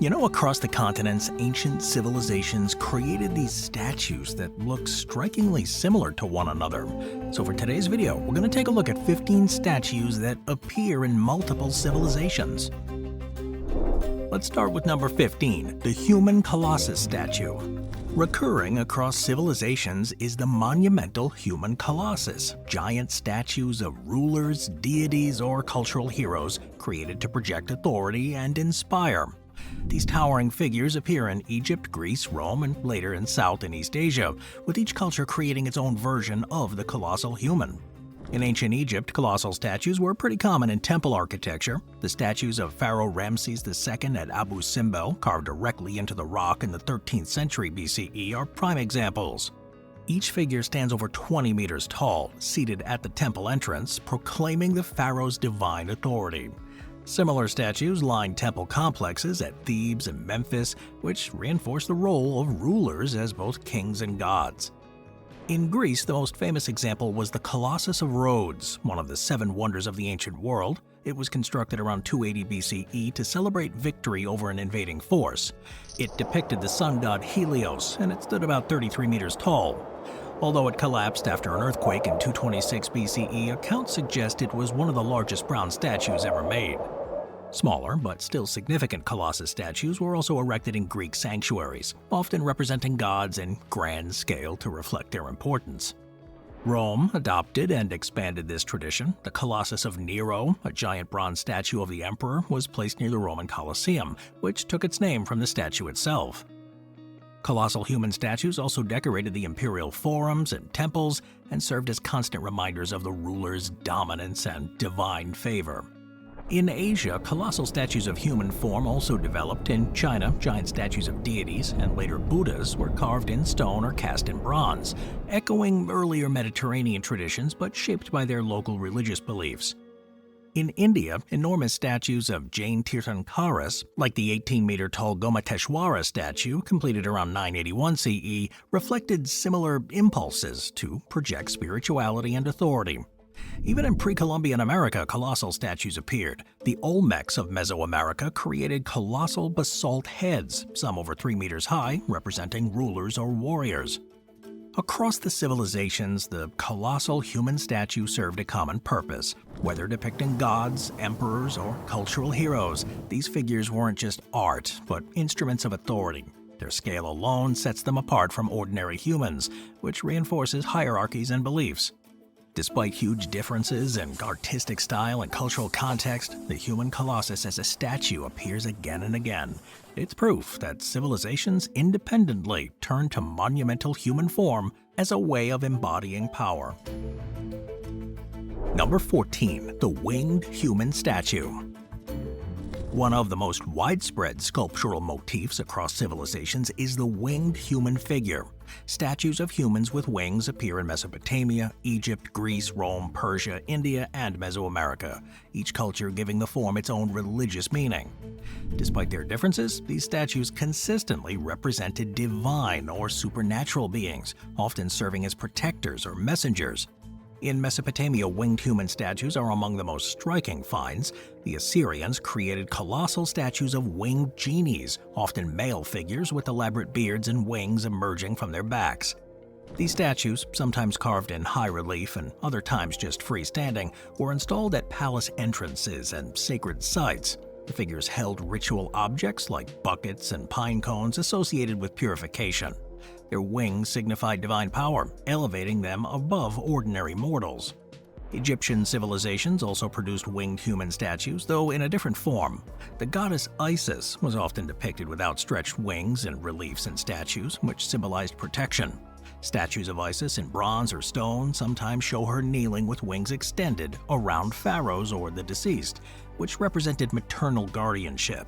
Across the continents, ancient civilizations created these statues that look strikingly similar to one another. So for today's video, we're going to take a look at 15 statues that appear in multiple civilizations. Let's start with number 15, the human colossus statue. Recurring across civilizations is the monumental human colossus, giant statues of rulers, deities, or cultural heroes created to project authority and inspire. These towering figures appear in Egypt, Greece, Rome, and later in South and East Asia, with each culture creating its own version of the colossal human. In ancient Egypt, colossal statues were pretty common in temple architecture. The statues of Pharaoh Ramses II at Abu Simbel, carved directly into the rock in the 13th century BCE, are prime examples. Each figure stands over 20 meters tall, seated at the temple entrance, proclaiming the pharaoh's divine authority. Similar statues line temple complexes at Thebes and Memphis, which reinforce the role of rulers as both kings and gods. In Greece, the most famous example was the Colossus of Rhodes, one of the 7 wonders of the ancient world. It was constructed around 280 BCE to celebrate victory over an invading force. It depicted the sun god Helios, and it stood about 33 meters tall. Although it collapsed after an earthquake in 226 BCE, accounts suggest it was one of the largest bronze statues ever made. Smaller, but still significant colossus statues were also erected in Greek sanctuaries, often representing gods in grand scale to reflect their importance. Rome adopted and expanded this tradition. The Colossus of Nero, a giant bronze statue of the emperor, was placed near the Roman Colosseum, which took its name from the statue itself. Colossal human statues also decorated the imperial forums and temples and served as constant reminders of the ruler's dominance and divine favor. In Asia, colossal statues of human form also developed. In China, giant statues of deities and later Buddhas were carved in stone or cast in bronze, echoing earlier Mediterranean traditions but shaped by their local religious beliefs. In India, enormous statues of Jain Tirthankaras, like the 18-meter-tall Gomateshwara statue completed around 981 CE, reflected similar impulses to project spirituality and authority. Even in pre-Columbian America, colossal statues appeared. The Olmecs of Mesoamerica created colossal basalt heads, some over 3 meters high, representing rulers or warriors. Across the civilizations, the colossal human statue served a common purpose. Whether depicting gods, emperors, or cultural heroes, these figures weren't just art, but instruments of authority. Their scale alone sets them apart from ordinary humans, which reinforces hierarchies and beliefs. Despite huge differences in artistic style and cultural context, the human colossus as a statue appears again and again. It's proof that civilizations independently turn to monumental human form as a way of embodying power. Number 14, the winged human statue. One of the most widespread sculptural motifs across civilizations is the winged human figure. Statues of humans with wings appear in Mesopotamia, Egypt, Greece, Rome, Persia, India, and Mesoamerica, each culture giving the form its own religious meaning. Despite their differences, these statues consistently represented divine or supernatural beings, often serving as protectors or messengers. In Mesopotamia, winged human statues are among the most striking finds. The Assyrians created colossal statues of winged genies, often male figures with elaborate beards and wings emerging from their backs. These statues, sometimes carved in high relief and other times just freestanding, were installed at palace entrances and sacred sites. The figures held ritual objects like buckets and pine cones associated with purification. Their wings signified divine power, elevating them above ordinary mortals. Egyptian civilizations also produced winged human statues, though in a different form. The goddess Isis was often depicted with outstretched wings in reliefs and statues, which symbolized protection. Statues of Isis in bronze or stone sometimes show her kneeling with wings extended around pharaohs or the deceased, which represented maternal guardianship.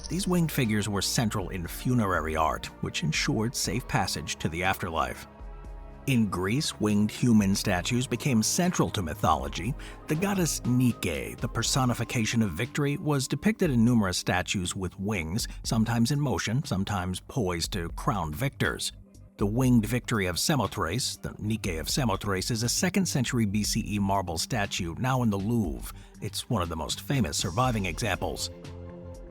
These winged figures were central in funerary art, which ensured safe passage to the afterlife. In Greece, winged human statues became central to mythology. The goddess Nike, the personification of victory, was depicted in numerous statues with wings, sometimes in motion, sometimes poised to crown victors. The winged victory of Samothrace, the Nike of Samothrace, is a 2nd century BCE marble statue now in the Louvre. It's one of the most famous surviving examples.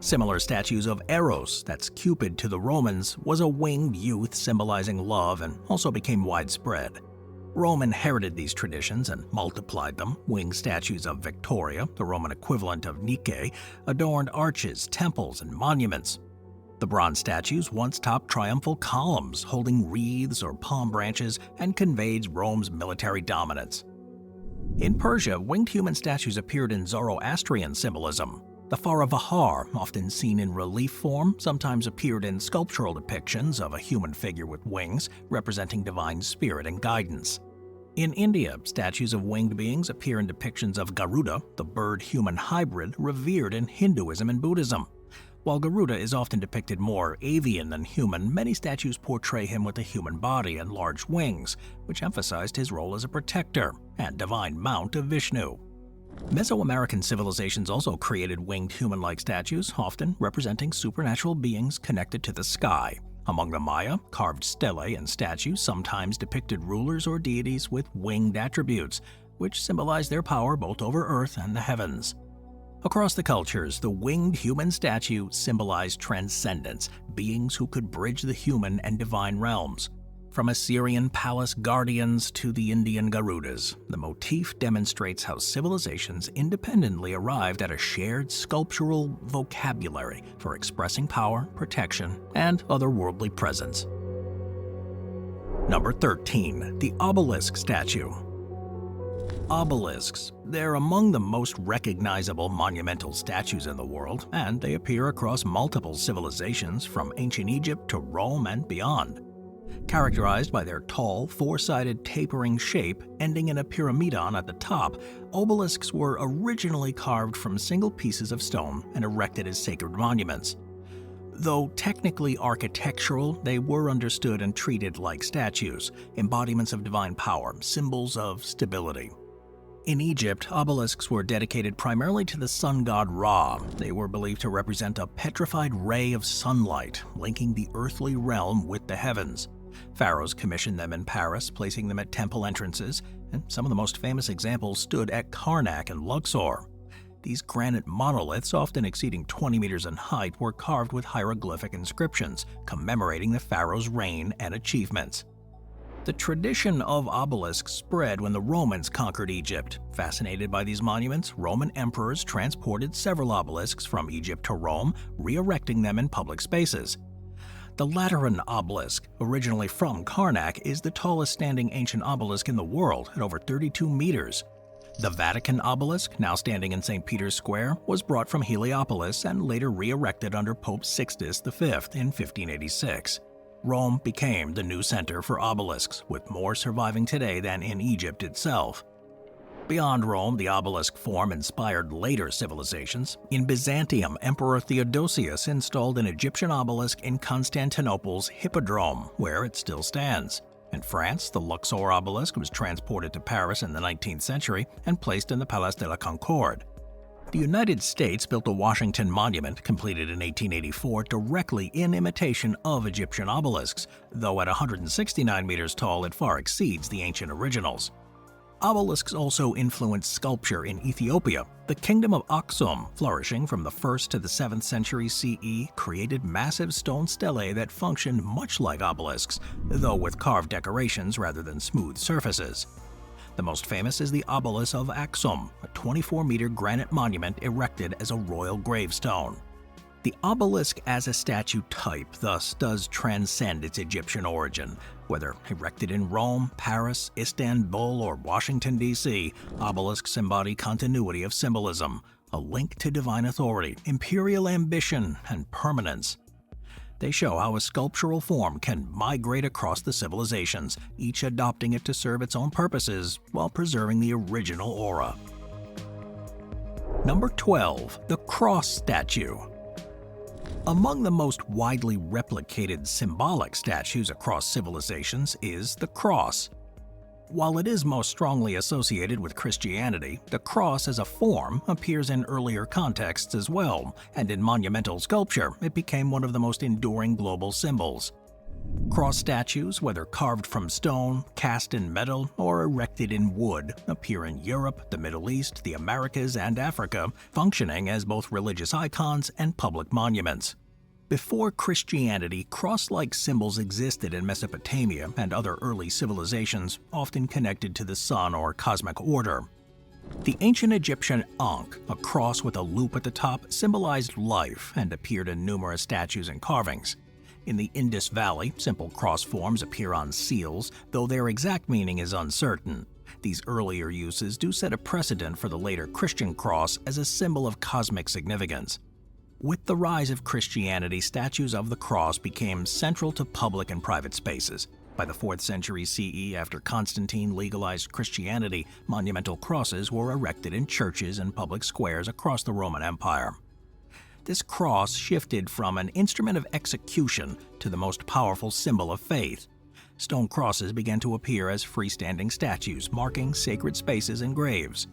Similar statues of Eros, that's Cupid to the Romans, was a winged youth symbolizing love and also became widespread. Rome inherited these traditions and multiplied them. Winged statues of Victoria, the Roman equivalent of Nike, adorned arches, temples, and monuments. The bronze statues once topped triumphal columns holding wreaths or palm branches and conveyed Rome's military dominance. In Persia, winged human statues appeared in Zoroastrian symbolism. The Pharaoh Vahar, often seen in relief form, sometimes appeared in sculptural depictions of a human figure with wings, representing divine spirit and guidance. In India, statues of winged beings appear in depictions of Garuda, the bird-human hybrid revered in Hinduism and Buddhism. While Garuda is often depicted more avian than human, many statues portray him with a human body and large wings, which emphasized his role as a protector and divine mount of Vishnu. Mesoamerican civilizations also created winged human-like statues, often representing supernatural beings connected to the sky. Among the Maya, carved stelae and statues sometimes depicted rulers or deities with winged attributes, which symbolized their power both over Earth and the heavens. Across the cultures, the winged human statue symbolized transcendence, beings who could bridge the human and divine realms. From Assyrian palace guardians to the Indian Garudas, the motif demonstrates how civilizations independently arrived at a shared sculptural vocabulary for expressing power, protection, and otherworldly presence. Number 13. The obelisk statue. Obelisks. They're among the most recognizable monumental statues in the world, and they appear across multiple civilizations from ancient Egypt to Rome and beyond. Characterized by their tall, four-sided tapering shape ending in a pyramidon at the top, obelisks were originally carved from single pieces of stone and erected as sacred monuments. Though technically architectural, they were understood and treated like statues, embodiments of divine power, symbols of stability. In Egypt, obelisks were dedicated primarily to the sun god Ra. They were believed to represent a petrified ray of sunlight, linking the earthly realm with the heavens. Pharaohs commissioned them in Paris, placing them at temple entrances, and some of the most famous examples stood at Karnak and Luxor. These granite monoliths, often exceeding 20 meters in height, were carved with hieroglyphic inscriptions, commemorating the pharaoh's reign and achievements. The tradition of obelisks spread when the Romans conquered Egypt. Fascinated by these monuments, Roman emperors transported several obelisks from Egypt to Rome, re-erecting them in public spaces. The Lateran obelisk, originally from Karnak, is the tallest standing ancient obelisk in the world at over 32 meters. The Vatican obelisk, now standing in St. Peter's Square, was brought from Heliopolis and later re-erected under Pope Sixtus V in 1586. Rome became the new center for obelisks, with more surviving today than in Egypt itself. Beyond Rome, the obelisk form inspired later civilizations. In Byzantium, Emperor Theodosius installed an Egyptian obelisk in Constantinople's Hippodrome, where it still stands. In France, the Luxor obelisk was transported to Paris in the 19th century and placed in the Place de la Concorde. The United States built a Washington Monument, completed in 1884, directly in imitation of Egyptian obelisks, though at 169 meters tall it far exceeds the ancient originals. Obelisks also influenced sculpture in Ethiopia. The kingdom of Aksum, flourishing from the 1st to the 7th century CE, created massive stone stelae that functioned much like obelisks, though with carved decorations rather than smooth surfaces. The most famous is the Obelisk of Aksum, a 24-meter granite monument erected as a royal gravestone. The obelisk as a statue type thus does transcend its Egyptian origin. Whether erected in Rome, Paris, Istanbul, or Washington, D.C., obelisks embody continuity of symbolism, a link to divine authority, imperial ambition, and permanence. They show how a sculptural form can migrate across the civilizations, each adopting it to serve its own purposes while preserving the original aura. Number 12. The Cross Statue. Among the most widely replicated symbolic statues across civilizations is the cross. While it is most strongly associated with Christianity, the cross as a form appears in earlier contexts as well, and in monumental sculpture it became one of the most enduring global symbols. Cross statues, whether carved from stone, cast in metal, or erected in wood, appear in Europe, the Middle East, the Americas, and Africa, functioning as both religious icons and public monuments. Before Christianity, cross-like symbols existed in Mesopotamia and other early civilizations, often connected to the sun or cosmic order. The ancient Egyptian Ankh, a cross with a loop at the top, symbolized life and appeared in numerous statues and carvings. In the Indus Valley, simple cross forms appear on seals, though their exact meaning is uncertain. These earlier uses do set a precedent for the later Christian cross as a symbol of cosmic significance. With the rise of Christianity, statues of the cross became central to public and private spaces. By the 4th century CE, after Constantine legalized Christianity, monumental crosses were erected in churches and public squares across the Roman Empire. This cross shifted from an instrument of execution to the most powerful symbol of faith. Stone crosses began to appear as freestanding statues marking sacred spaces and graves.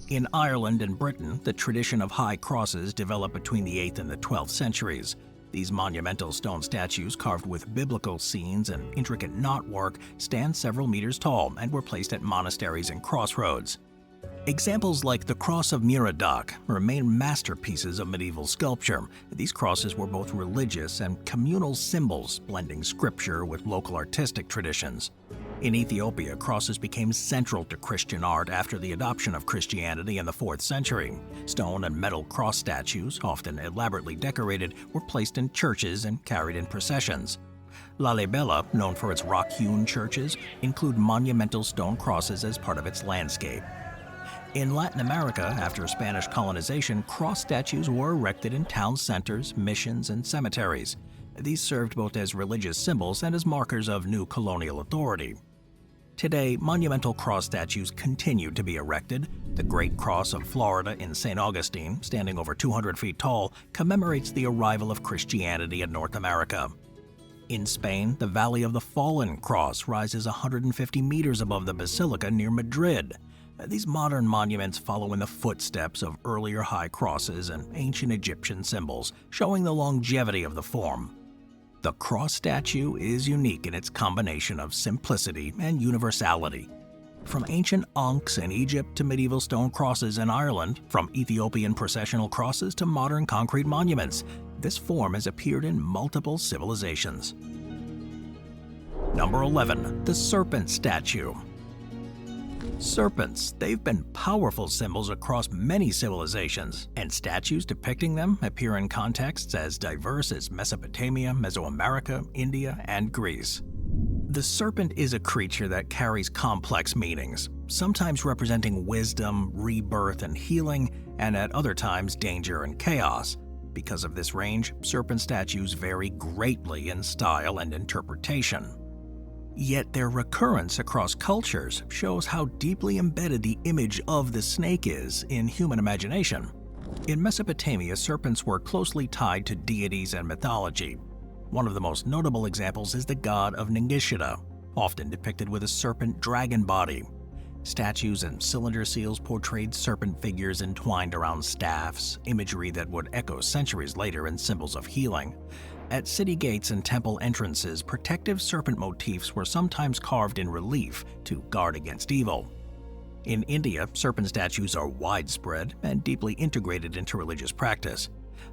In Ireland and Britain, the tradition of high crosses developed between the 8th and the 12th centuries. These monumental stone statues, carved with biblical scenes and intricate knotwork, stand several meters tall and were placed at monasteries and crossroads. Examples like the Cross of Muridoc remain masterpieces of medieval sculpture. These crosses were both religious and communal symbols, blending scripture with local artistic traditions. In Ethiopia, crosses became central to Christian art after the adoption of Christianity in the 4th century. Stone and metal cross statues, often elaborately decorated, were placed in churches and carried in processions. Lalibela, known for its rock-hewn churches, include monumental stone crosses as part of its landscape. In Latin America, after Spanish colonization, cross statues were erected in town centers, missions, and cemeteries. These served both as religious symbols and as markers of new colonial authority. Today, monumental cross statues continue to be erected. The Great Cross of Florida in St. Augustine, standing over 200 feet tall, commemorates the arrival of Christianity in North America. In Spain, the Valley of the Fallen cross rises 150 meters above the basilica near Madrid. These modern monuments follow in the footsteps of earlier high crosses and ancient Egyptian symbols, showing the longevity of the form. The cross statue is unique in its combination of simplicity and universality. From ancient ankhs in Egypt to medieval stone crosses in Ireland, from Ethiopian processional crosses to modern concrete monuments, this form has appeared in multiple civilizations. Number 11. The Serpent statue. Serpents, they've been powerful symbols across many civilizations, and statues depicting them appear in contexts as diverse as Mesopotamia, Mesoamerica, India, and Greece. The serpent is a creature that carries complex meanings, sometimes representing wisdom, rebirth, and healing, and at other times danger and chaos. Because of this range, serpent statues vary greatly in style and interpretation. Yet their recurrence across cultures shows how deeply embedded the image of the snake is in human imagination. In Mesopotamia, serpents were closely tied to deities and mythology. One of the most notable examples is the god of Ningishita, often depicted with a serpent dragon body. Statues and cylinder seals portrayed serpent figures entwined around staffs, imagery that would echo centuries later in symbols of healing. At city gates and temple entrances, protective serpent motifs were sometimes carved in relief to guard against evil. In India, serpent statues are widespread and deeply integrated into religious practice.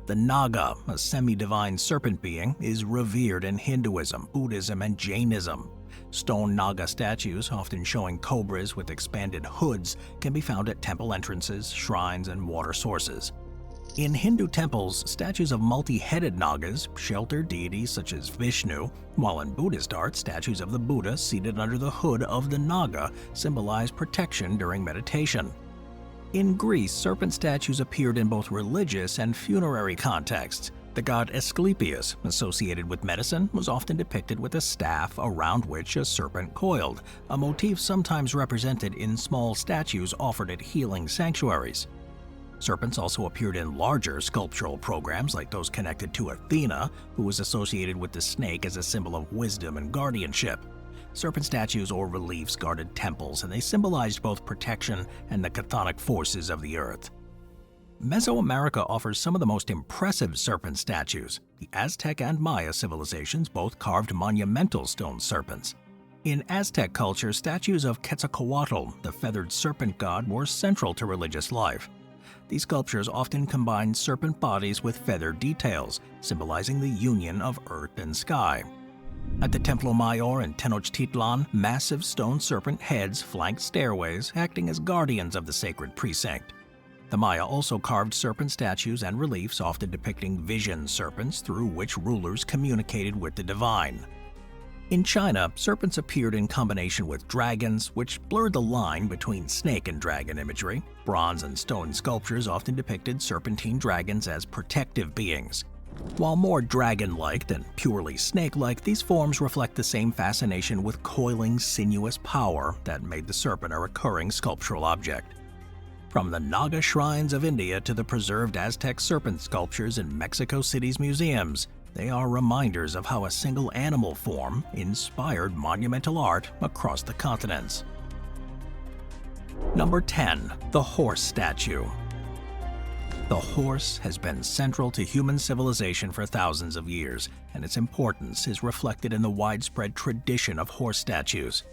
The Naga, a semi-divine serpent being, is revered in Hinduism, Buddhism, and Jainism. Stone Naga statues, often showing cobras with expanded hoods, can be found at temple entrances, shrines, and water sources. In Hindu temples, statues of multi-headed Nagas shelter deities such as Vishnu, while in Buddhist art, statues of the Buddha seated under the hood of the Naga symbolize protection during meditation. In Greece, serpent statues appeared in both religious and funerary contexts. The god Asclepius, associated with medicine, was often depicted with a staff around which a serpent coiled, a motif sometimes represented in small statues offered at healing sanctuaries. Serpents also appeared in larger sculptural programs like those connected to Athena, who was associated with the snake as a symbol of wisdom and guardianship. Serpent statues or reliefs guarded temples, and they symbolized both protection and the chthonic forces of the earth. Mesoamerica offers some of the most impressive serpent statues. The Aztec and Maya civilizations both carved monumental stone serpents. In Aztec culture, statues of Quetzalcoatl, the feathered serpent god, were central to religious life. These sculptures often combined serpent bodies with feather details, symbolizing the union of earth and sky. At the Templo Mayor in Tenochtitlan, massive stone serpent heads flanked stairways, acting as guardians of the sacred precinct. The Maya also carved serpent statues and reliefs, often depicting vision serpents through which rulers communicated with the divine. In China, serpents appeared in combination with dragons, which blurred the line between snake and dragon imagery. Bronze and stone sculptures often depicted serpentine dragons as protective beings. While more dragon-like than purely snake-like, these forms reflect the same fascination with coiling, sinuous power that made the serpent a recurring sculptural object. From the Naga shrines of India to the preserved Aztec serpent sculptures in Mexico City's museums, they are reminders of how a single animal form inspired monumental art across the continents. Number 10. The horse statue. The horse has been central to human civilization for thousands of years, and its importance is reflected in the widespread tradition of horse statues.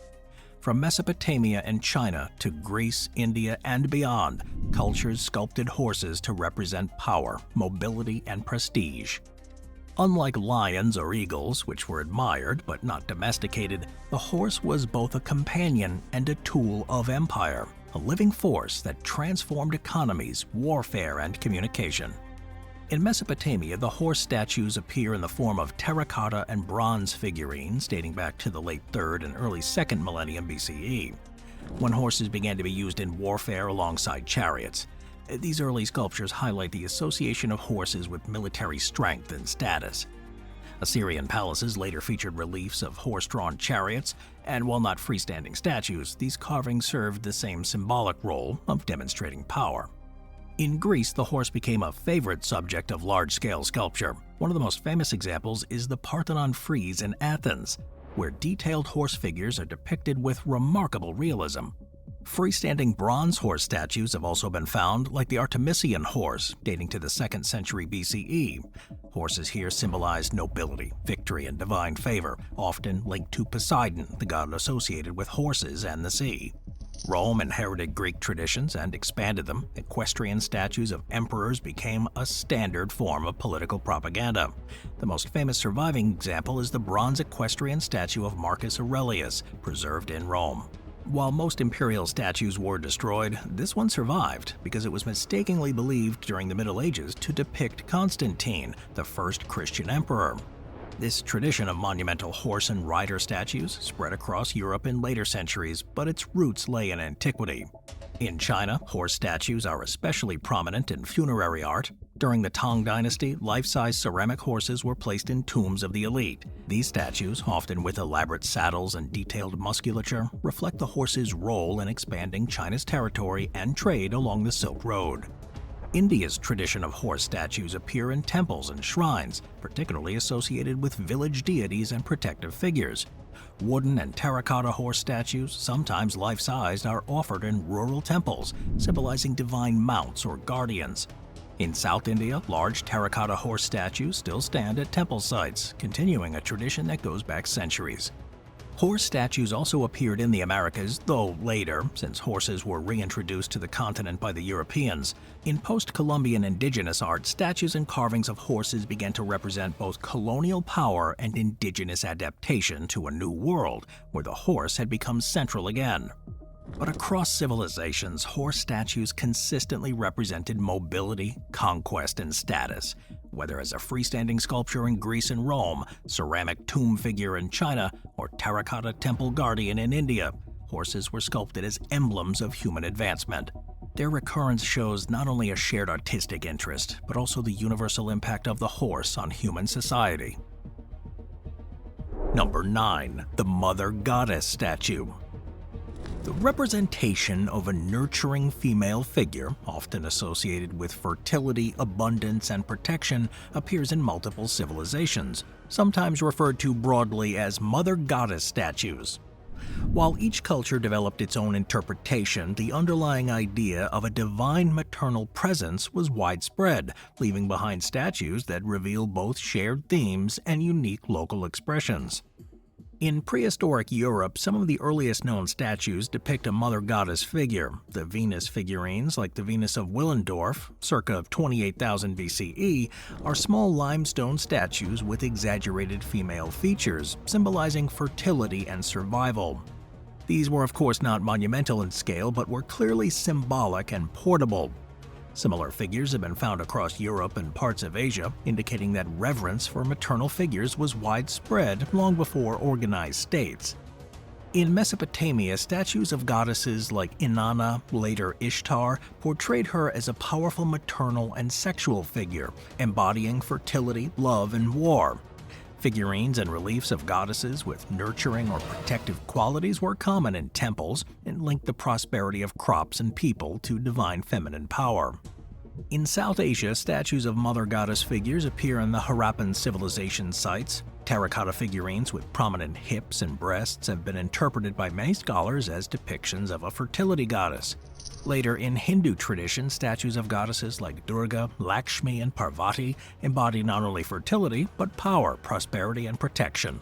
From Mesopotamia and China to Greece, India, and beyond, cultures sculpted horses to represent power, mobility, and prestige. Unlike lions or eagles, which were admired but not domesticated, the horse was both a companion and a tool of empire, a living force that transformed economies, warfare, and communication. In Mesopotamia, the horse statues appear in the form of terracotta and bronze figurines dating back to the late 3rd and early 2nd millennium BCE, when horses began to be used in warfare alongside chariots. These early sculptures highlight the association of horses with military strength and status. Assyrian palaces later featured reliefs of horse-drawn chariots, and while not freestanding statues, these carvings served the same symbolic role of demonstrating power. In Greece, the horse became a favorite subject of large-scale sculpture. One of the most famous examples is the Parthenon frieze in Athens, where detailed horse figures are depicted with remarkable realism. Freestanding bronze horse statues have also been found, like the Artemisian horse, dating to the 2nd century BCE. Horses here symbolize nobility, victory, and divine favor, often linked to Poseidon, the god associated with horses and the sea. Rome inherited Greek traditions and expanded them. Equestrian statues of emperors became a standard form of political propaganda. The most famous surviving example is the bronze equestrian statue of Marcus Aurelius, preserved in Rome. While most imperial statues were destroyed, this one survived because it was mistakenly believed during the Middle Ages to depict Constantine, the first Christian emperor. This tradition of monumental horse and rider statues spread across Europe in later centuries, but its roots lay in antiquity. In China, horse statues are especially prominent in funerary art. During the Tang Dynasty, life-size ceramic horses were placed in tombs of the elite. These statues, often with elaborate saddles and detailed musculature, reflect the horse's role in expanding China's territory and trade along the Silk Road. India's tradition of horse statues appear in temples and shrines, particularly associated with village deities and protective figures. Wooden and terracotta horse statues, sometimes life-sized, are offered in rural temples, symbolizing divine mounts or guardians. In South India, large terracotta horse statues still stand at temple sites, continuing a tradition that goes back centuries. Horse statues also appeared in the Americas, though later, since horses were reintroduced to the continent by the Europeans. In post-Columbian indigenous art, statues and carvings of horses began to represent both colonial power and indigenous adaptation to a new world, where the horse had become central again. But across civilizations, horse statues consistently represented mobility, conquest, and status. Whether as a freestanding sculpture in Greece and Rome, ceramic tomb figure in China, or terracotta temple guardian in India, horses were sculpted as emblems of human advancement. Their recurrence shows not only a shared artistic interest, but also the universal impact of the horse on human society. Number 9. The Mother Goddess statue. The representation of a nurturing female figure, often associated with fertility, abundance, and protection, appears in multiple civilizations, sometimes referred to broadly as Mother Goddess statues. While each culture developed its own interpretation, the underlying idea of a divine maternal presence was widespread, leaving behind statues that reveal both shared themes and unique local expressions. In prehistoric Europe, some of the earliest known statues depict a mother goddess figure. The Venus figurines, like the Venus of Willendorf, circa 28,000 BCE, are small limestone statues with exaggerated female features, symbolizing fertility and survival. These were of course not monumental in scale, but were clearly symbolic and portable. Similar figures have been found across Europe and parts of Asia, indicating that reverence for maternal figures was widespread long before organized states. In Mesopotamia, statues of goddesses like Inanna, later Ishtar, portrayed her as a powerful maternal and sexual figure, embodying fertility, love, and war. Figurines and reliefs of goddesses with nurturing or protective qualities were common in temples and linked the prosperity of crops and people to divine feminine power. In South Asia, statues of mother goddess figures appear in the Harappan civilization sites. Terracotta figurines with prominent hips and breasts have been interpreted by many scholars as depictions of a fertility goddess. Later, in Hindu tradition, statues of goddesses like Durga, Lakshmi, and Parvati embody not only fertility, but power, prosperity, and protection.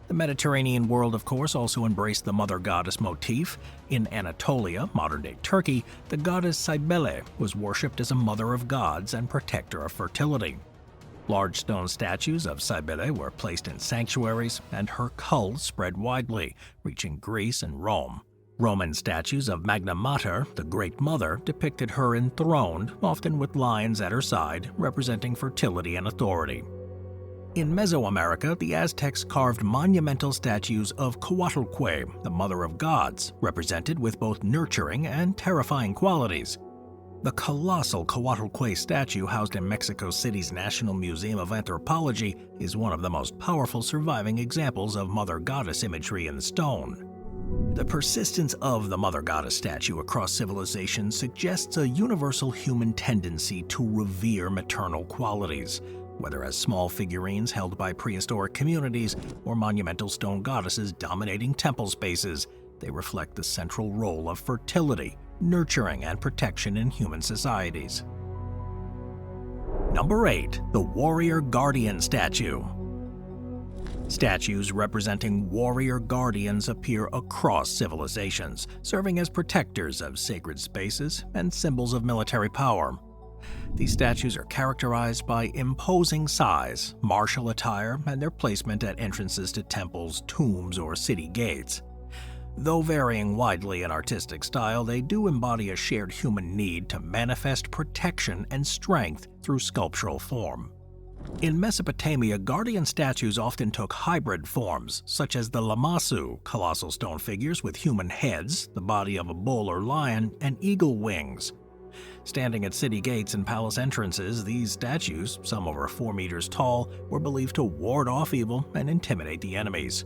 The Mediterranean world, of course, also embraced the mother goddess motif. In Anatolia, modern-day Turkey, the goddess Cybele was worshipped as a mother of gods and protector of fertility. Large stone statues of Cybele were placed in sanctuaries, and her cult spread widely, reaching Greece and Rome. Roman statues of Magna Mater, the Great Mother, depicted her enthroned, often with lions at her side, representing fertility and authority. In Mesoamerica, the Aztecs carved monumental statues of Coatlicue, the Mother of Gods, represented with both nurturing and terrifying qualities. The colossal Coatlicue statue housed in Mexico City's National Museum of Anthropology is one of the most powerful surviving examples of mother goddess imagery in stone. The persistence of the mother goddess statue across civilizations suggests a universal human tendency to revere maternal qualities, whether as small figurines held by prehistoric communities or monumental stone goddesses dominating temple spaces. They reflect the central role of fertility, nurturing, and protection in human societies. Number 8. The Warrior Guardian Statue. Statues representing warrior guardians appear across civilizations, serving as protectors of sacred spaces and symbols of military power. These statues are characterized by imposing size, martial attire, and their placement at entrances to temples, tombs, or city gates. Though varying widely in artistic style, they do embody a shared human need to manifest protection and strength through sculptural form. In Mesopotamia, guardian statues often took hybrid forms, such as the lamassu, colossal stone figures with human heads, the body of a bull or lion, and eagle wings. Standing at city gates and palace entrances, these statues, some over 4 meters tall, were believed to ward off evil and intimidate the enemies.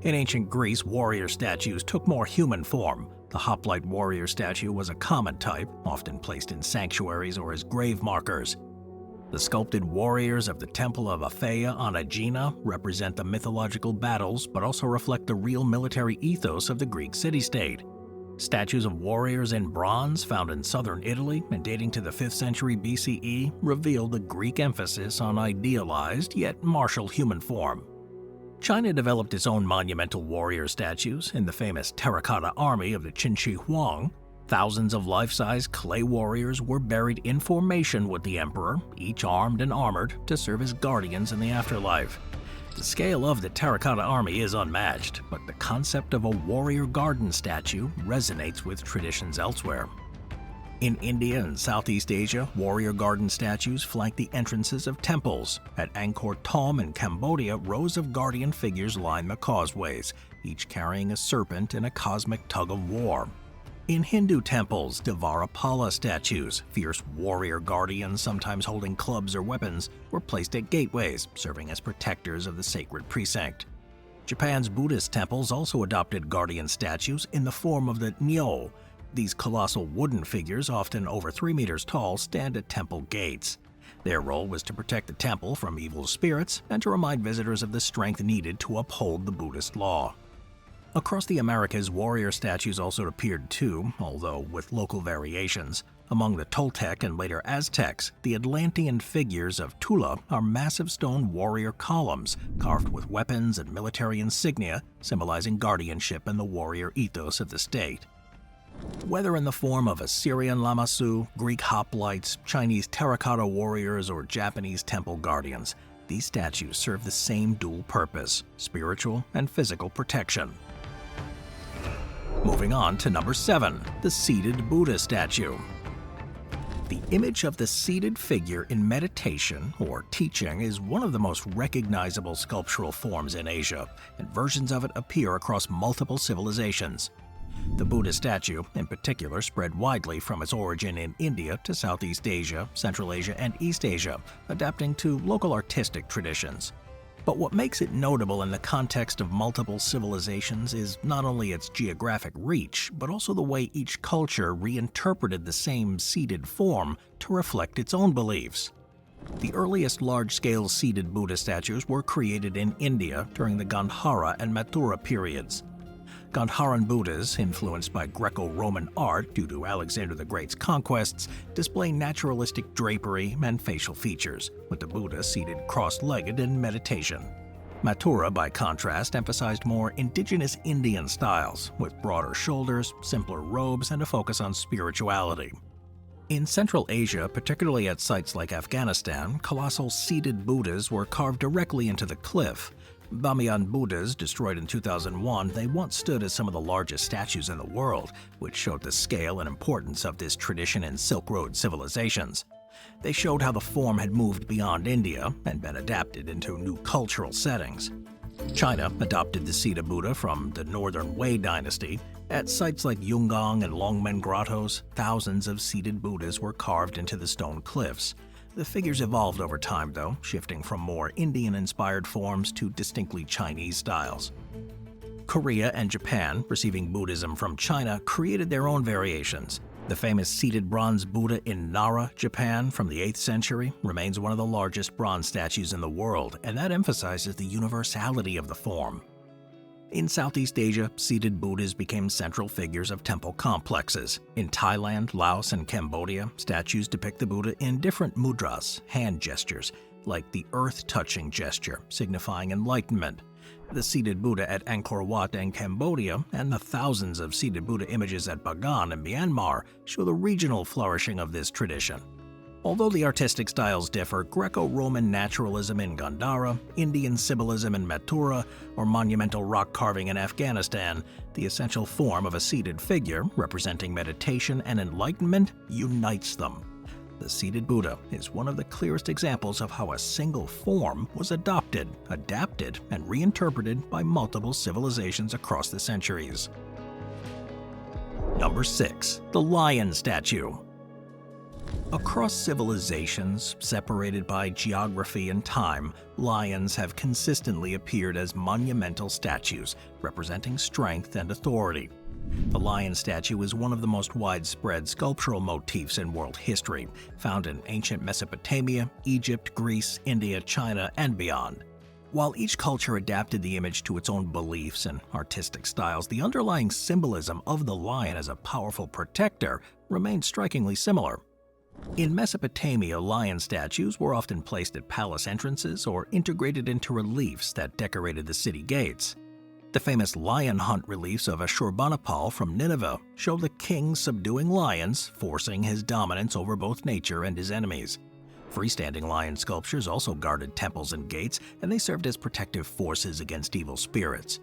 In ancient Greece, warrior statues took more human form. The hoplite warrior statue was a common type, often placed in sanctuaries or as grave markers. The sculpted warriors of the Temple of Aphaea on Aegina represent the mythological battles, but also reflect the real military ethos of the Greek city-state. Statues of warriors in bronze, found in southern Italy and dating to the 5th century BCE, reveal the Greek emphasis on idealized yet martial human form. China developed its own monumental warrior statues in the famous terracotta army of the Qinshi Huang. Thousands of life-size clay warriors were buried in formation with the emperor, each armed and armored to serve as guardians in the afterlife. The scale of the terracotta army is unmatched, but the concept of a warrior garden statue resonates with traditions elsewhere. In India and Southeast Asia, warrior garden statues flank the entrances of temples. At Angkor Thom in Cambodia, rows of guardian figures line the causeways, each carrying a serpent in a cosmic tug-of-war. In Hindu temples, Dvarapala statues, fierce warrior guardians sometimes holding clubs or weapons, were placed at gateways, serving as protectors of the sacred precinct. Japan's Buddhist temples also adopted guardian statues in the form of the Nyo. These colossal wooden figures, often over 3 meters tall, stand at temple gates. Their role was to protect the temple from evil spirits and to remind visitors of the strength needed to uphold the Buddhist law. Across the Americas, warrior statues also appeared too, although with local variations. Among the Toltec and later Aztecs, the Atlantean figures of Tula are massive stone warrior columns carved with weapons and military insignia, symbolizing guardianship and the warrior ethos of the state. Whether in the form of Assyrian Lamassu, Greek hoplites, Chinese terracotta warriors, or Japanese temple guardians, these statues serve the same dual purpose: spiritual and physical protection. Moving on to number 7, the seated Buddha statue. The image of the seated figure in meditation or teaching is one of the most recognizable sculptural forms in Asia, and versions of it appear across multiple civilizations. The Buddha statue, in particular, spread widely from its origin in India to Southeast Asia, Central Asia, and East Asia, adapting to local artistic traditions. But what makes it notable in the context of multiple civilizations is not only its geographic reach, but also the way each culture reinterpreted the same seated form to reflect its own beliefs. The earliest large-scale seated Buddha statues were created in India during the Gandhara and Mathura periods. Gandharan Buddhas, influenced by Greco-Roman art due to Alexander the Great's conquests, display naturalistic drapery and facial features, with the Buddha seated cross-legged in meditation. Mathura, by contrast, emphasized more indigenous Indian styles, with broader shoulders, simpler robes, and a focus on spirituality. In Central Asia, particularly at sites like Afghanistan, colossal seated Buddhas were carved directly into the cliff. Bamiyan Buddhas, destroyed in 2001, they once stood as some of the largest statues in the world, which showed the scale and importance of this tradition in Silk Road civilizations. They showed how the form had moved beyond India and been adapted into new cultural settings. China adopted the seated Buddha from the Northern Wei dynasty. At sites like Yunggang and Longmen grottos, thousands of seated Buddhas were carved into the stone cliffs. The figures evolved over time, though, shifting from more Indian-inspired forms to distinctly Chinese styles. Korea and Japan, receiving Buddhism from China, created their own variations. The famous seated bronze Buddha in Nara, Japan, from the 8th century, remains one of the largest bronze statues in the world, and that emphasizes the universality of the form. In Southeast Asia, seated Buddhas became central figures of temple complexes. In Thailand, Laos, and Cambodia, statues depict the Buddha in different mudras, hand gestures, like the earth-touching gesture, signifying enlightenment. The seated Buddha at Angkor Wat in Cambodia and the thousands of seated Buddha images at Bagan in Myanmar show the regional flourishing of this tradition. Although the artistic styles differ, Greco-Roman naturalism in Gandhara, Indian symbolism in Mathura, or monumental rock carving in Afghanistan, the essential form of a seated figure representing meditation and enlightenment unites them. The seated Buddha is one of the clearest examples of how a single form was adopted, adapted, and reinterpreted by multiple civilizations across the centuries. Number 6. The Lion Statue. Across civilizations, separated by geography and time, lions have consistently appeared as monumental statues, representing strength and authority. The lion statue is one of the most widespread sculptural motifs in world history, found in ancient Mesopotamia, Egypt, Greece, India, China, and beyond. While each culture adapted the image to its own beliefs and artistic styles, the underlying symbolism of the lion as a powerful protector remained strikingly similar. In Mesopotamia, lion statues were often placed at palace entrances or integrated into reliefs that decorated the city gates. The famous lion hunt reliefs of Ashurbanipal from Nineveh show the king subduing lions, forcing his dominance over both nature and his enemies. Freestanding lion sculptures also guarded temples and gates, and they served as protective forces against evil spirits.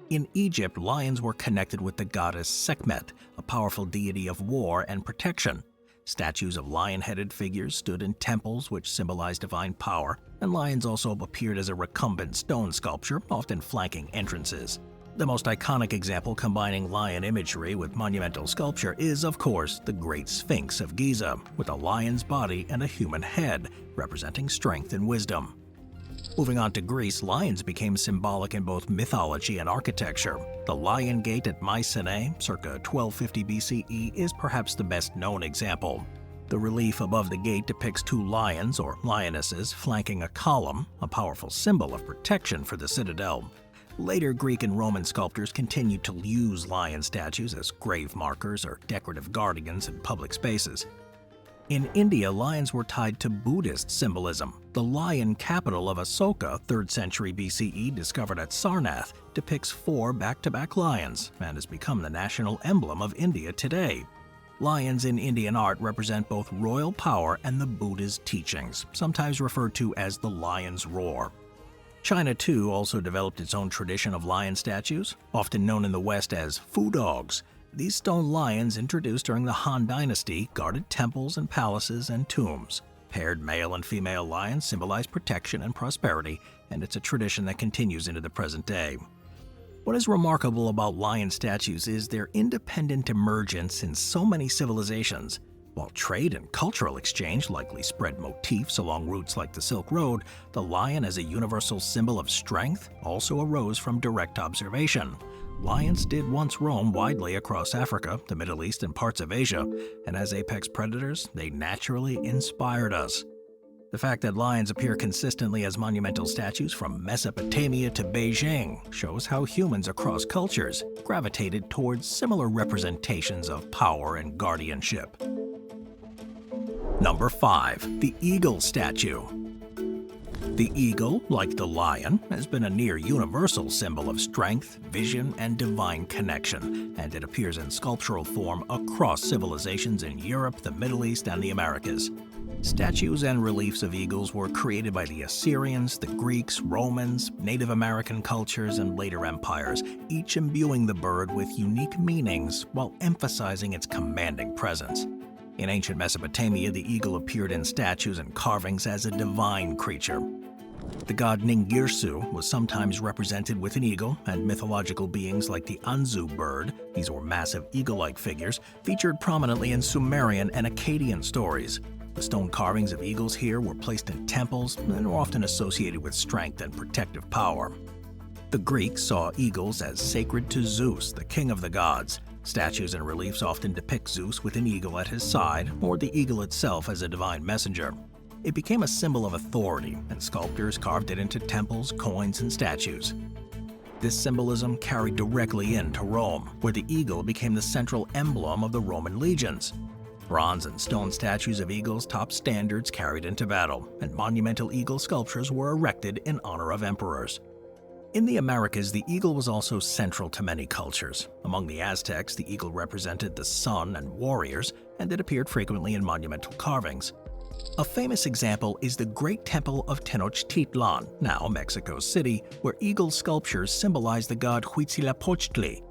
In Egypt, lions were connected with the goddess Sekhmet, a powerful deity of war and protection. Statues of lion-headed figures stood in temples which symbolized divine power, and lions also appeared as a recumbent stone sculpture, often flanking entrances. The most iconic example combining lion imagery with monumental sculpture is, of course, the Great Sphinx of Giza, with a lion's body and a human head, representing strength and wisdom. Moving on to Greece, lions became symbolic in both mythology and architecture. The Lion Gate at Mycenae, circa 1250 BCE, is perhaps the best-known example. The relief above the gate depicts two lions, or lionesses, flanking a column, a powerful symbol of protection for the citadel. Later Greek and Roman sculptors continued to use lion statues as grave markers or decorative guardians in public spaces. In India, lions were tied to Buddhist symbolism. The lion capital of Asoka, 3rd century BCE, discovered at Sarnath, depicts 4 back-to-back lions and has become the national emblem of India today. Lions in Indian art represent both royal power and the Buddha's teachings, sometimes referred to as the lion's roar. China, too, also developed its own tradition of lion statues, often known in the West as fu dogs. These stone lions, introduced during the Han Dynasty, guarded temples and palaces and tombs. Paired male and female lions symbolize protection and prosperity, and it's a tradition that continues into the present day. What is remarkable about lion statues is their independent emergence in so many civilizations. While trade and cultural exchange likely spread motifs along routes like the Silk Road, the lion as a universal symbol of strength also arose from direct observation. Lions did once roam widely across Africa, the Middle East, and parts of Asia, and as apex predators, they naturally inspired us. The fact that lions appear consistently as monumental statues from Mesopotamia to Beijing shows how humans across cultures gravitated towards similar representations of power and guardianship. Number 5. The Eagle Statue. The eagle, like the lion, has been a near-universal symbol of strength, vision, and divine connection, and it appears in sculptural form across civilizations in Europe, the Middle East, and the Americas. Statues and reliefs of eagles were created by the Assyrians, the Greeks, Romans, Native American cultures, and later empires, each imbuing the bird with unique meanings while emphasizing its commanding presence. In ancient Mesopotamia, the eagle appeared in statues and carvings as a divine creature. The god Ningirsu was sometimes represented with an eagle, and mythological beings like the Anzu bird, these were massive eagle-like figures, featured prominently in Sumerian and Akkadian stories. The stone carvings of eagles here were placed in temples and were often associated with strength and protective power. The Greeks saw eagles as sacred to Zeus, the king of the gods. Statues and reliefs often depict Zeus with an eagle at his side, or the eagle itself as a divine messenger. It became a symbol of authority, and sculptors carved it into temples, coins, and statues. This symbolism carried directly into Rome, where the eagle became the central emblem of the Roman legions. Bronze and stone statues of eagles topped standards carried into battle, and monumental eagle sculptures were erected in honor of emperors. In the Americas, the eagle was also central to many cultures. Among the Aztecs, the eagle represented the sun and warriors, and it appeared frequently in monumental carvings. A famous example is the Great Temple of Tenochtitlan, now Mexico City, where eagle sculptures symbolize the god Huitzilopochtli.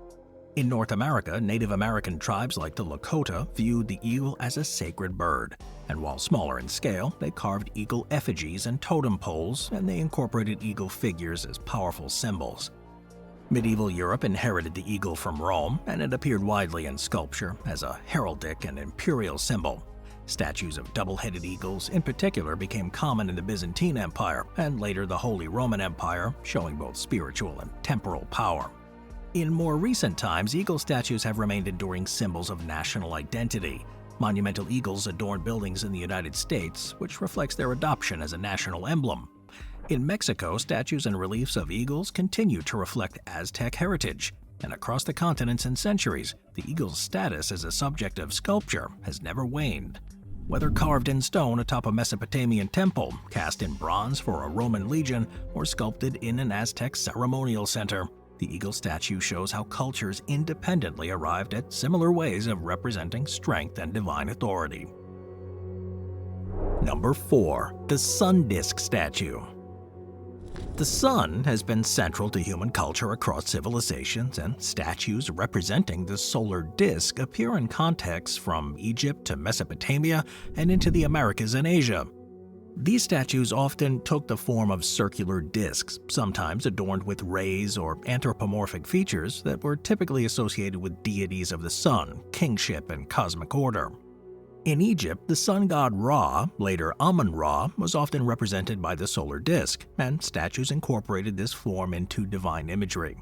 In North America, Native American tribes like the Lakota viewed the eagle as a sacred bird, and while smaller in scale, they carved eagle effigies and totem poles, and they incorporated eagle figures as powerful symbols. Medieval Europe inherited the eagle from Rome, and it appeared widely in sculpture as a heraldic and imperial symbol. Statues of double-headed eagles, in particular, became common in the Byzantine Empire and later the Holy Roman Empire, showing both spiritual and temporal power. In more recent times, eagle statues have remained enduring symbols of national identity. Monumental eagles adorn buildings in the United States, which reflects their adoption as a national emblem. In Mexico, statues and reliefs of eagles continue to reflect Aztec heritage. And across the continents and centuries, the eagle's status as a subject of sculpture has never waned. Whether carved in stone atop a Mesopotamian temple, cast in bronze for a Roman legion, or sculpted in an Aztec ceremonial center, the eagle statue shows how cultures independently arrived at similar ways of representing strength and divine authority. Number 4. The Sun Disk Statue. The sun has been central to human culture across civilizations, and statues representing the solar disk appear in contexts from Egypt to Mesopotamia and into the Americas and Asia. These statues often took the form of circular discs, sometimes adorned with rays or anthropomorphic features that were typically associated with deities of the sun, kingship, and cosmic order. In Egypt, the sun god Ra, later Amun-Ra, was often represented by the solar disk, and statues incorporated this form into divine imagery.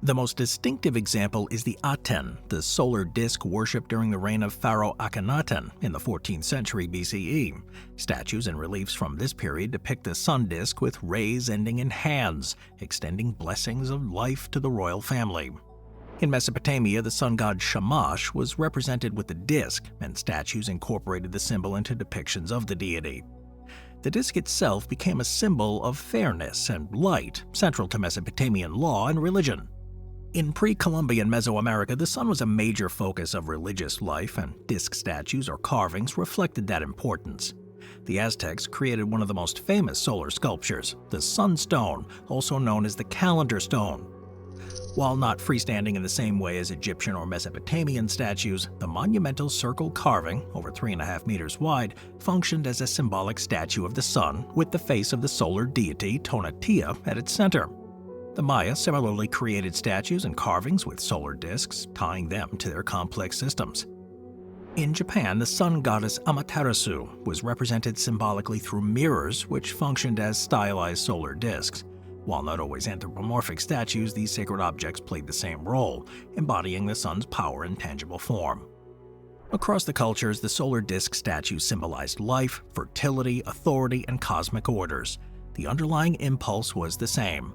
The most distinctive example is the Aten, the solar disk worshipped during the reign of Pharaoh Akhenaten in the 14th century BCE. Statues and reliefs from this period depict the sun disk with rays ending in hands, extending blessings of life to the royal family. In Mesopotamia, the sun god Shamash was represented with the disk, and statues incorporated the symbol into depictions of the deity. The disk itself became a symbol of fairness and light, central to Mesopotamian law and religion. In pre-Columbian Mesoamerica, the sun was a major focus of religious life, and disk statues or carvings reflected that importance. The Aztecs created one of the most famous solar sculptures, the sunstone, also known as the calendar stone. While not freestanding in the same way as Egyptian or Mesopotamian statues, the monumental circle carving, over 3.5 meters wide, functioned as a symbolic statue of the sun with the face of the solar deity Tonatiuh at its center. The Maya similarly created statues and carvings with solar disks, tying them to their complex systems. In Japan, the sun goddess Amaterasu was represented symbolically through mirrors, which functioned as stylized solar disks. While not always anthropomorphic statues, these sacred objects played the same role, embodying the sun's power in tangible form. Across the cultures, the solar disk statues symbolized life, fertility, authority, and cosmic orders. The underlying impulse was the same.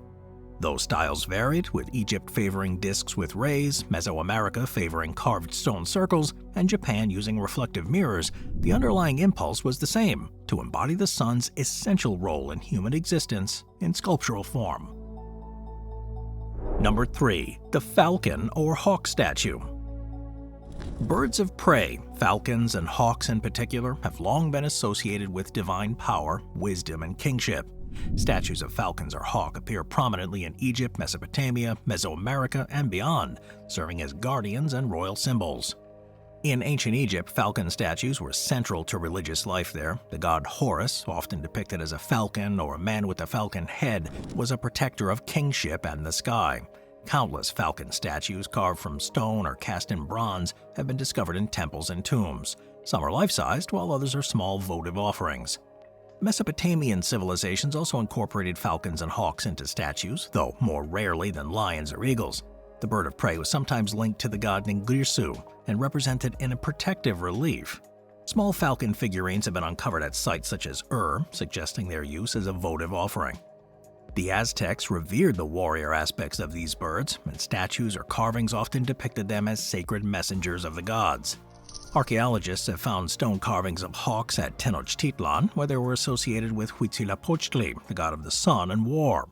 Though styles varied, with Egypt favoring discs with rays, Mesoamerica favoring carved stone circles, and Japan using reflective mirrors, the underlying impulse was the same: to embody the sun's essential role in human existence in sculptural form. Number 3. The Falcon or Hawk statue. Birds of prey, falcons and hawks in particular, have long been associated with divine power, wisdom, and kingship. Statues of falcons or hawk appear prominently in Egypt, Mesopotamia, Mesoamerica, and beyond, serving as guardians and royal symbols. In ancient Egypt, falcon statues were central to religious life there. The god Horus, often depicted as a falcon or a man with a falcon head, was a protector of kingship and the sky. Countless falcon statues carved from stone or cast in bronze have been discovered in temples and tombs. Some are life-sized, while others are small votive offerings. Mesopotamian civilizations also incorporated falcons and hawks into statues, though more rarely than lions or eagles. The bird of prey was sometimes linked to the god Ningirsu and represented in a protective relief. Small falcon figurines have been uncovered at sites such as suggesting their use as a votive offering. The Aztecs revered the warrior aspects of these birds, and statues or carvings often depicted them as sacred messengers of the gods. Archaeologists have found stone carvings of hawks at Tenochtitlan, where they were associated with Huitzilopochtli, the god of the sun and war.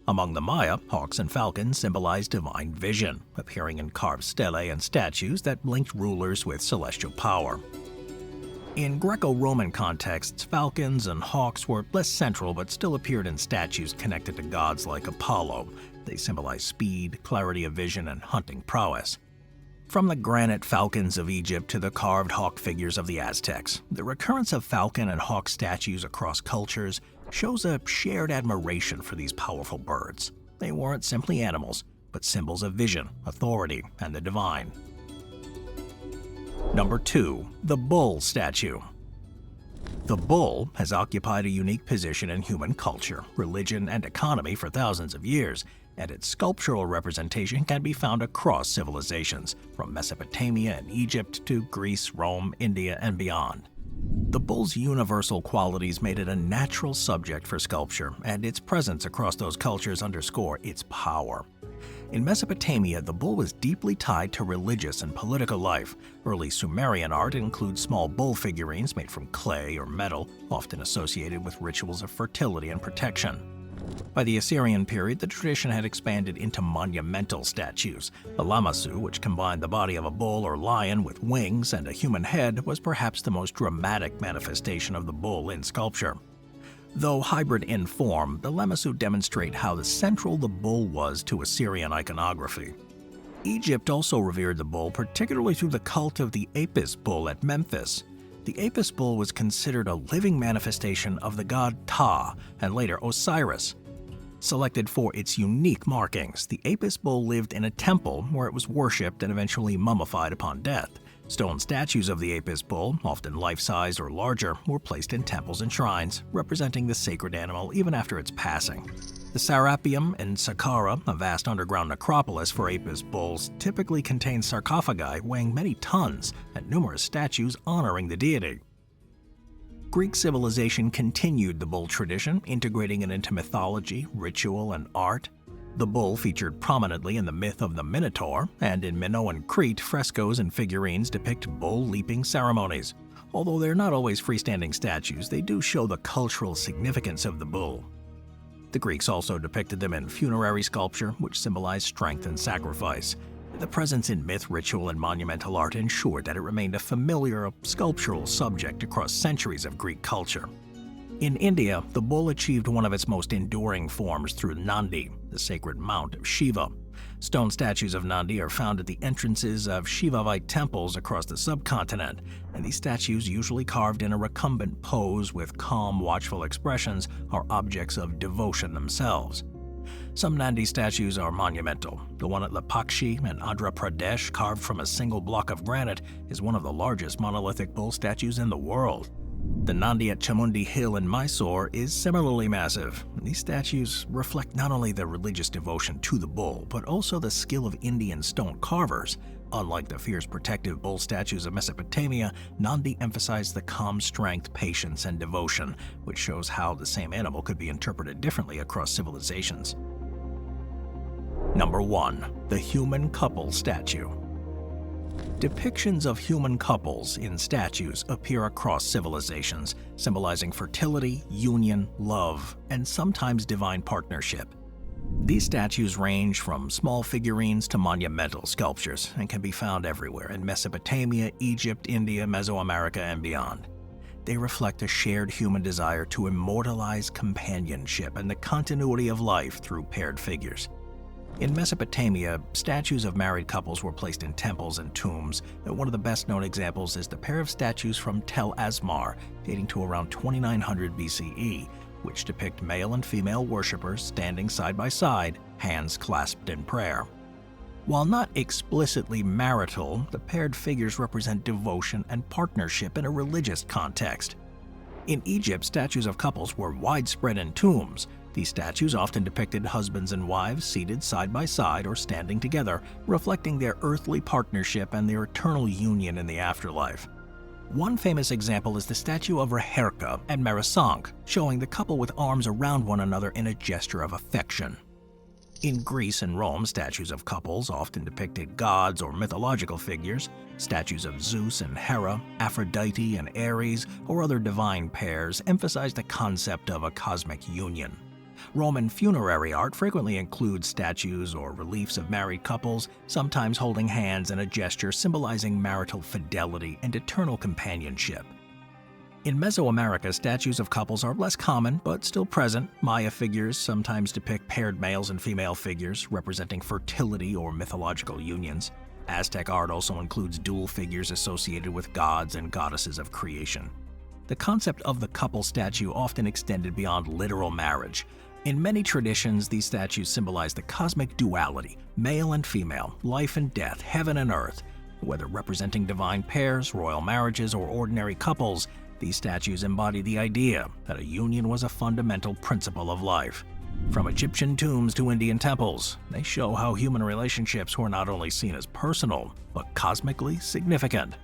Among the Maya, hawks and falcons symbolized divine vision, appearing in carved stelae and statues that linked rulers with celestial power. In Greco-Roman contexts, falcons and hawks were less central but still appeared in statues connected to gods like Apollo. They symbolized speed, clarity of vision, and hunting prowess. From the granite falcons of Egypt to the carved hawk figures of the Aztecs, the recurrence of falcon and hawk statues across cultures shows a shared admiration for these powerful birds. They weren't simply animals, but symbols of vision, authority, and the divine. Number 2. The bull statue. The bull has occupied a unique position in human culture, religion, and economy for thousands of years, and its sculptural representation can be found across civilizations, from Mesopotamia and Egypt to Greece, Rome, India, and beyond. The bull's universal qualities made it a natural subject for sculpture, and its presence across those cultures underscore its power. In Mesopotamia, the bull was deeply tied to religious and political life. Early Sumerian art includes small bull figurines made from clay or metal, often associated with rituals of fertility and protection. By the Assyrian period, the tradition had expanded into monumental statues. The lamassu, which combined the body of a bull or lion with wings and a human head, was perhaps the most dramatic manifestation of the bull in sculpture. Though hybrid in form, the lamassu demonstrate how central the bull was to Assyrian iconography. Egypt also revered the bull, particularly through the cult of the Apis bull at Memphis. The Apis bull was considered a living manifestation of the god Ptah and later Osiris. Selected for its unique markings, the Apis bull lived in a temple where it was worshipped and eventually mummified upon death. Stone statues of the Apis bull, often life-sized or larger, were placed in temples and shrines, representing the sacred animal even after its passing. The Serapeum in Saqqara, a vast underground necropolis for Apis bulls, typically contains sarcophagi weighing many tons and numerous statues honoring the deity. Greek civilization continued the bull tradition, integrating it into mythology, ritual, and art. The bull featured prominently in the myth of the Minotaur, and in Minoan Crete, frescoes and figurines depict bull-leaping ceremonies. Although they're not always freestanding statues, they do show the cultural significance of the bull. The Greeks also depicted them in funerary sculpture, which symbolized strength and sacrifice. The presence in myth, ritual, and monumental art ensured that it remained a familiar sculptural subject across centuries of Greek culture. In India, the bull achieved one of its most enduring forms through Nandi, the sacred mount of Shiva. Stone statues of Nandi are found at the entrances of Shivavite temples across the subcontinent, and these statues, usually carved in a recumbent pose with calm, watchful expressions, are objects of devotion themselves. Some Nandi statues are monumental. The one at Lapakshi in Andhra Pradesh, carved from a single block of granite, is one of the largest monolithic bull statues in the world. The Nandi at Chamundi Hill in Mysore is similarly massive. These statues reflect not only the religious devotion to the bull, but also the skill of Indian stone carvers. Unlike the fierce protective bull statues of Mesopotamia, Nandi emphasized the calm strength, patience, and devotion, which shows how the same animal could be interpreted differently across civilizations. Number 1. The Human Couple Statue. Depictions of human couples in statues appear across civilizations, symbolizing fertility, union, love, and sometimes divine partnership. These statues range from small figurines to monumental sculptures and can be found everywhere in Mesopotamia, Egypt, India, Mesoamerica, and beyond. They reflect a shared human desire to immortalize companionship and the continuity of life through paired figures. In Mesopotamia, statues of married couples were placed in temples and tombs. One of the best-known examples is the pair of statues from Tel Asmar, dating to around 2900 BCE, which depict male and female worshippers standing side by side, hands clasped in prayer. While not explicitly marital, the paired figures represent devotion and partnership in a religious context. In Egypt, statues of couples were widespread in tombs. These statues often depicted husbands and wives seated side by side or standing together, reflecting their earthly partnership and their eternal union in the afterlife. One famous example is the statue of Reherka at Marasank, showing the couple with arms around one another in a gesture of affection. In Greece and Rome, statues of couples often depicted gods or mythological figures. Statues of Zeus and Hera, Aphrodite and Ares, or other divine pairs emphasize the concept of a cosmic union. Roman funerary art frequently includes statues or reliefs of married couples, sometimes holding hands in a gesture symbolizing marital fidelity and eternal companionship. In Mesoamerica, statues of couples are less common, but still present. Maya figures sometimes depict paired males and female figures, representing fertility or mythological unions. Aztec art also includes dual figures associated with gods and goddesses of creation. The concept of the couple statue often extended beyond literal marriage. In many traditions, these statues symbolize the cosmic duality, male and female, life and death, heaven and earth. Whether representing divine pairs, royal marriages, or ordinary couples, these statues embody the idea that a union was a fundamental principle of life. From Egyptian tombs to Indian temples, they show how human relationships were not only seen as personal, but cosmically significant.